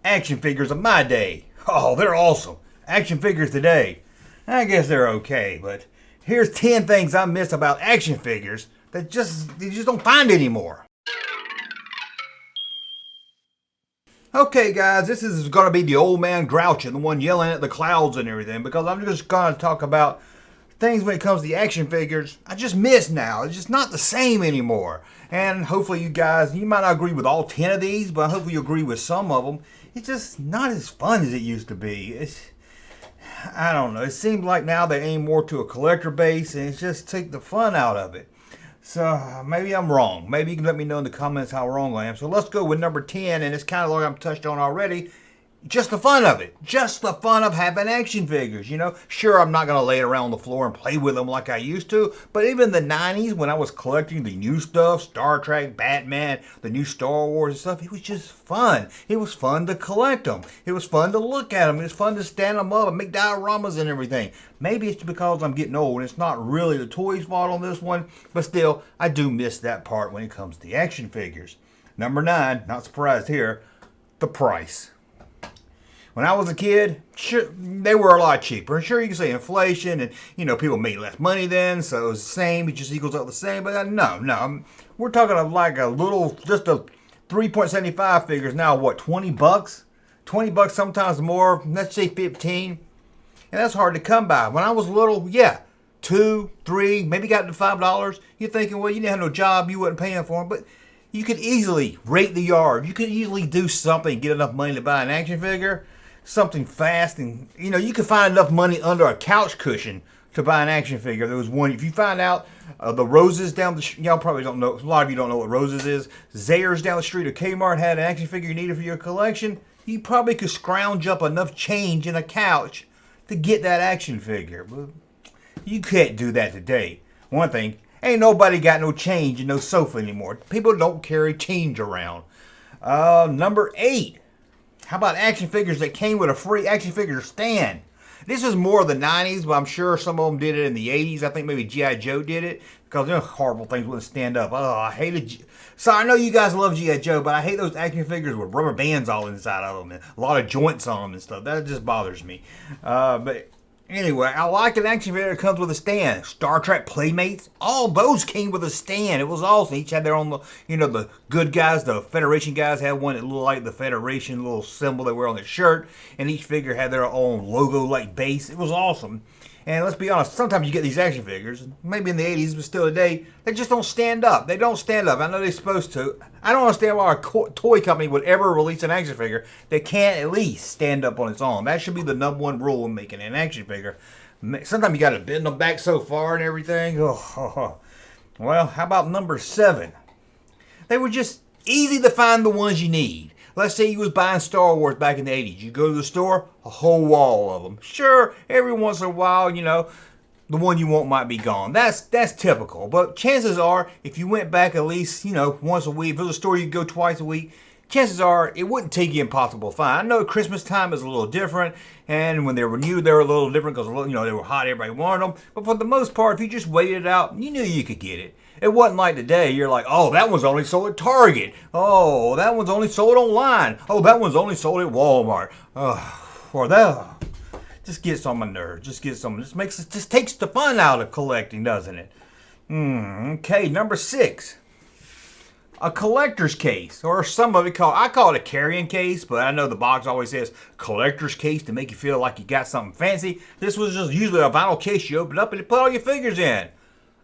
action figures of my day. Oh, they're awesome. Action figures today, I guess they're okay, but here's 10 things I miss about action figures that you just don't find anymore. Okay, guys, this is going to be the old man grouching, the one yelling at the clouds and everything, because I'm just going to talk about things when it comes to the action figures I just miss now. It's just not the same anymore. And hopefully you guys, you might not agree with all 10 of these, but hopefully you agree with some of them. It's just not as fun as it used to be. I don't know. It seems like now they aim more to a collector base and it's just take the fun out of it. So maybe I'm wrong. Maybe you can let me know in the comments how wrong I am. So let's go with number 10, and it's kind of like I'm touched on already. Just the fun of it. Just the fun of having action figures, you know. Sure, I'm not going to lay it around on the floor and play with them like I used to. But even the 90s, when I was collecting the new stuff, Star Trek, Batman, the new Star Wars and stuff, it was just fun. It was fun to collect them. It was fun to look at them. It was fun to stand them up and make dioramas and everything. Maybe it's because I'm getting old. It's not really the toys fault on this one. But still, I do miss that part when it comes to the action figures. Number 9, not surprised here, the price. When I was a kid, sure, they were a lot cheaper. Sure, you can say inflation and, you know, people made less money then, so it was the same. It just equals out the same. But no. We're talking of like a little, just a 3.75 figures now, what, 20 bucks? 20 bucks, sometimes more. Let's say 15. And that's hard to come by. When I was little, yeah, 2, 3, maybe got to $5. You're thinking, well, you didn't have no job, you wasn't paying for them. But you could easily rake the yard. You could easily do something, get enough money to buy an action figure. Something fast, and you know, you can find enough money under a couch cushion to buy an action figure. There was one, if you find out the Roses down the street, y'all probably don't know, a lot of you don't know what Roses is. Zayre's down the street or Kmart had an action figure you needed for your collection. You probably could scrounge up enough change in a couch to get that action figure. But you can't do that today. One thing, ain't nobody got no change in no sofa anymore. People don't carry change around. Number 8. How about action figures that came with a free action figure stand? This is more of the 90s, but I'm sure some of them did it in the 80s. I think maybe G.I. Joe did it because they're horrible things wouldn't stand up. Oh, I hated. So I know you guys love G.I. Joe, but I hate those action figures with rubber bands all inside of them and a lot of joints on them and stuff. That just bothers me. But anyway, I like an action figure that comes with a stand. Star Trek Playmates, all those came with a stand. It was awesome. Each had their own, you know, the good guys, the Federation guys had one that looked like the Federation little symbol they wear on their shirt. And each figure had their own logo-like base. It was awesome. And let's be honest, sometimes you get these action figures, maybe in the 80s, but still today, they just don't stand up. They don't stand up. I know they're supposed to. I don't understand why a toy company would ever release an action figure that can't at least stand up on its own. That should be the number one rule in making an action figure. Sometimes you got to bend them back so far and everything. Oh. Well, how about number 7? They were just easy to find the ones you need. Let's say you was buying Star Wars back in the 80s. You go to the store, a whole wall of them. Sure, every once in a while, you know, the one you want might be gone. That's typical. But chances are, if you went back at least, you know, once a week, if it was a store you go twice a week, chances are it wouldn't take you impossible to find. I know Christmas time is a little different, and when they were new, they were a little different because, you know, they were hot, everybody wanted them. But for the most part, if you just waited it out, you knew you could get it. It wasn't like today, you're like, oh, that one's only sold at Target. Oh, that one's only sold online. Oh, that one's only sold at Walmart. Or that just gets on my nerves. Just takes the fun out of collecting, doesn't it? Okay, number 6. A collector's case, or some of it I call it a carrying case, but I know the box always says collector's case to make you feel like you got something fancy. This was just usually a vinyl case you open up and you put all your figures in.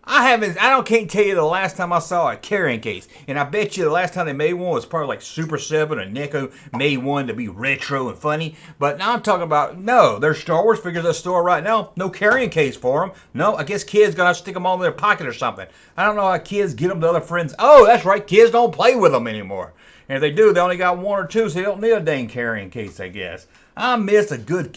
Can't tell you the last time I saw a carrying case. And I bet you the last time they made one was probably like Super 7 or Neko made one to be retro and funny. But now I'm talking about, no, there's Star Wars figures at the store right now. No carrying case for them. No, I guess kids got to stick them all in their pocket or something. I don't know how kids get them to other friends. Oh, that's right, kids don't play with them anymore. And if they do, they only got 1 or 2, so they don't need a dang carrying case, I guess. I miss a good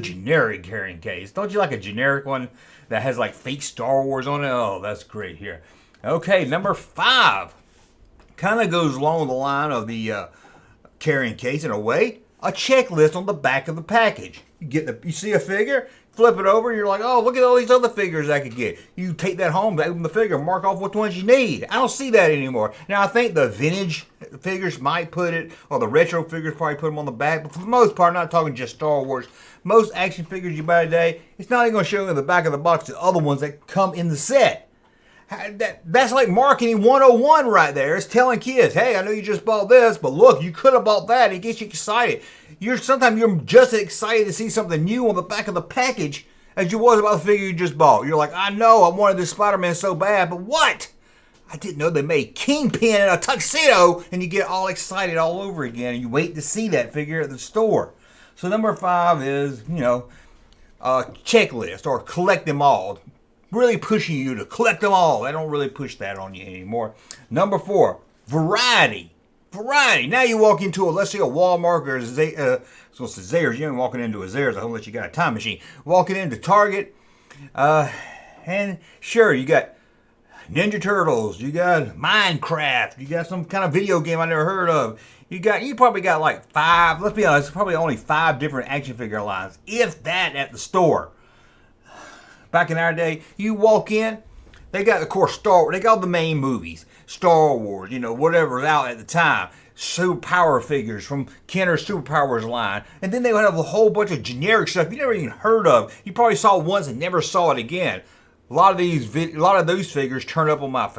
generic carrying case. Don't you like a generic one that has like fake Star Wars on it? Oh, that's great here. Okay, number 5. Kind of goes along the line of the carrying case in a way. a checklist on the back of the package. You see a figure, flip it over, and you're like, oh, look at all these other figures I could get. You take that home, open the figure, mark off which ones you need. I don't see that anymore. Now, I think the vintage figures might put it, or the retro figures probably put them on the back, but for the most part, I'm not talking just Star Wars. Most action figures you buy today, it's not even going to show you in the back of the box the other ones that come in the set. That's like marketing 101 right there. It's telling kids, hey, I know you just bought this, but look, you could have bought that. It gets you excited. Sometimes you're just as excited to see something new on the back of the package as you was about the figure you just bought. You're like, I know, I wanted this Spider-Man so bad, but what? I didn't know they made Kingpin in a tuxedo, and you get all excited all over again, and you wait to see that figure at the store. So number 5 is, a checklist or collect them all. Really pushing you to collect them all. They don't really push that on you anymore. Number 4, variety. Variety. Now you walk into let's say a Walmart or Zayres. You ain't walking into a Zayres unless you got a time machine. Walking into Target, and sure, you got Ninja Turtles, you got Minecraft, you got some kind of video game I never heard of. You probably got like 5, let's be honest, probably only 5 different action figure lines, if that, at the store. Back in our day, you walk in, they got, of course, they got all the main movies. Star Wars, whatever's out at the time. Superpower figures from Kenner's Superpowers line. And then they would have a whole bunch of generic stuff you never even heard of. You probably saw once and never saw it again. A lot of those figures turned up on my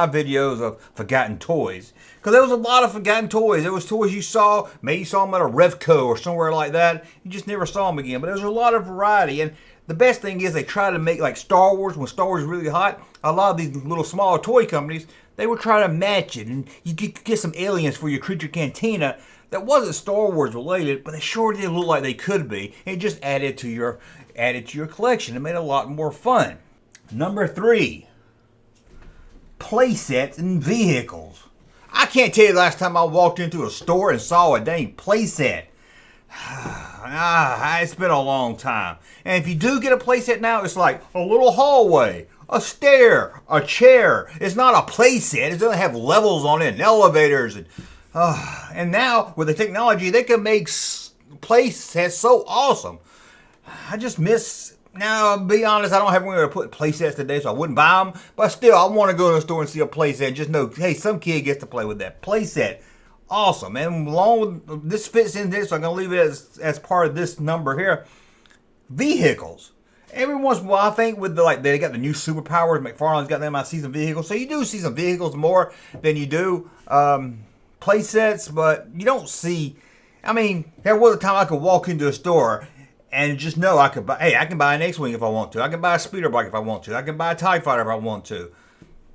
videos of forgotten toys. Because there was a lot of forgotten toys. There was toys you saw, maybe you saw them at a Revco or somewhere like that. You just never saw them again. But there was a lot of variety. And the best thing is they try to make like Star Wars, when Star Wars is really hot, a lot of these little smaller toy companies, they would try to match it. And you could get some aliens for your Creature Cantina that wasn't Star Wars related, but they sure did look like they could be. It just added to your collection. It made it a lot more fun. Number 3, playsets and vehicles. I can't tell you the last time I walked into a store and saw a dang playset. It's been a long time. And if you do get a playset now, it's like a little hallway, a stair, a chair. It's not a playset. It doesn't have levels on it and elevators. And now, with the technology, they can make playsets so awesome. I just miss... Now, I'll be honest, I don't have anywhere to put playsets today, so I wouldn't buy them. But still, I want to go to the store and see a playset and just know, hey, some kid gets to play with that playset. Awesome. And along with this fits in this, so I'm going to leave it as part of this number here. Vehicles. Every once in a while, I think with they got the new superpowers, McFarlane's got them, I see some vehicles. So you do see some vehicles more than you do playsets, but you don't see... I mean, there was a time I could walk into a store and just know I can buy an X-Wing if I want to. I can buy a speeder bike if I want to. I can buy a TIE fighter if I want to.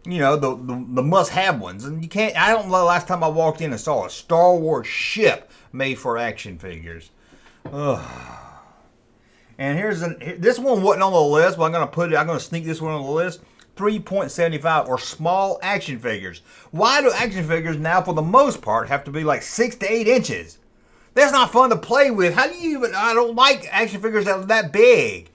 The must-have ones. And I don't know the last time I walked in and saw a Star Wars ship made for action figures. Ugh. And this one wasn't on the list, but I'm going to sneak this one on the list. 3.75 or small action figures. Why do action figures now, for the most part, have to be like 6 to 8 inches? That's not fun to play with. How do you even... I don't like action figures that big.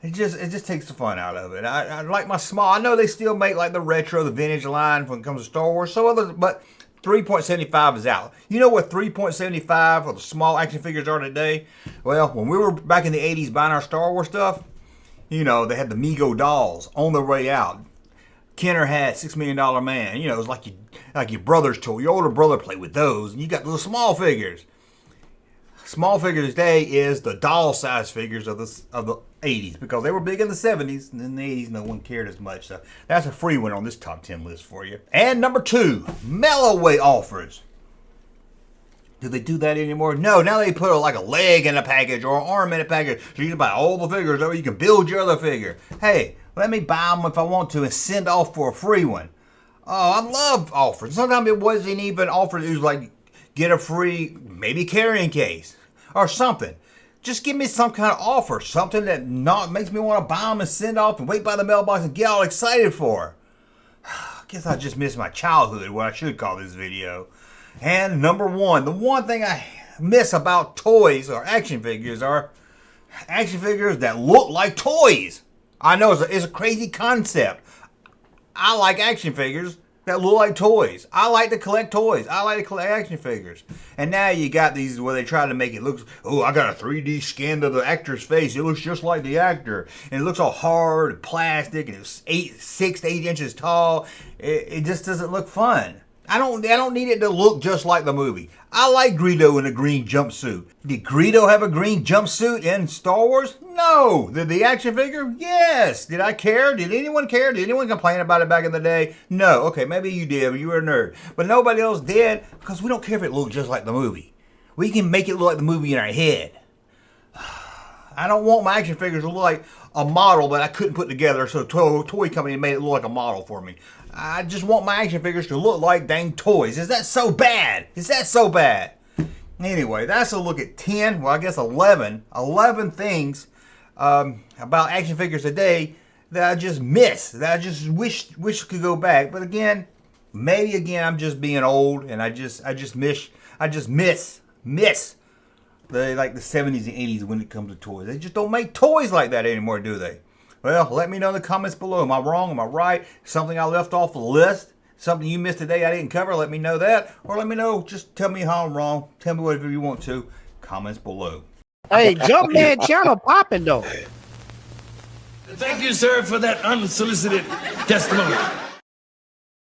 It just takes the fun out of it. I like my small... I know they still make like the retro, the vintage line when it comes to Star Wars. But 3.75 is out. You know what 3.75 or the small action figures are today? Well, when we were back in the 80s buying our Star Wars stuff, they had the Mego dolls on their way out. Kenner had $6 Million Man. It was like your brother's toy. Your older brother played with those. And you got little small figures. Small figures today is the doll size figures of the 80s, because they were big in the 70s, and in the 80s no one cared as much. So that's a free one on this top 10 list for you. And number 2, Melloway offers. Do they do that anymore? No, now they put a leg in a package or an arm in a package, so you can buy all the figures, or you can build your other figure. Hey, let me buy them if I want to and send off for a free one. Oh, I love offers. Sometimes it wasn't even offered. It was like, get a free, maybe carrying case or something. Just give me some kind of offer, something that makes me want to buy them and send off and wait by the mailbox and get all excited for. I guess I just missed my childhood, what I should call this video. And number 1, the one thing I miss about toys or action figures are action figures that look like toys. I know it's a crazy concept. I like action figures that look like toys. I like to collect toys. I like to collect action figures. And now you got these where they try to make it look, oh, I got a 3D scan of the actor's face. It looks just like the actor. And it looks all hard and plastic and it's 6 to 8 inches tall. It just doesn't look fun. I don't need it to look just like the movie. I like Greedo in a green jumpsuit. Did Greedo have a green jumpsuit in Star Wars? No. Did the action figure? Yes. Did I care? Did anyone care? Did anyone complain about it back in the day? No. Okay, maybe you did, but you were a nerd. But nobody else did because we don't care if it looked just like the movie. We can make it look like the movie in our head. I don't want my action figures to look like a model that I couldn't put together, so a toy company made it look like a model for me. I just want my action figures to look like dang toys. Is that so bad? Is that so bad? Anyway, that's a look at 10, well I guess 11 things about action figures today that I just miss, that I just wish could go back. But again, maybe again I'm just being old and I just miss the 70s and 80s when it comes to toys. They just don't make toys like that anymore, do they? Well, let me know in the comments below. Am I wrong? Am I right? Something I left off the list? Something you missed today I didn't cover? Let me know that. Or let me know, just tell me how I'm wrong. Tell me whatever you want to. Comments below. Hey, Junkman channel popping though. Thank you, sir, for that unsolicited testimony.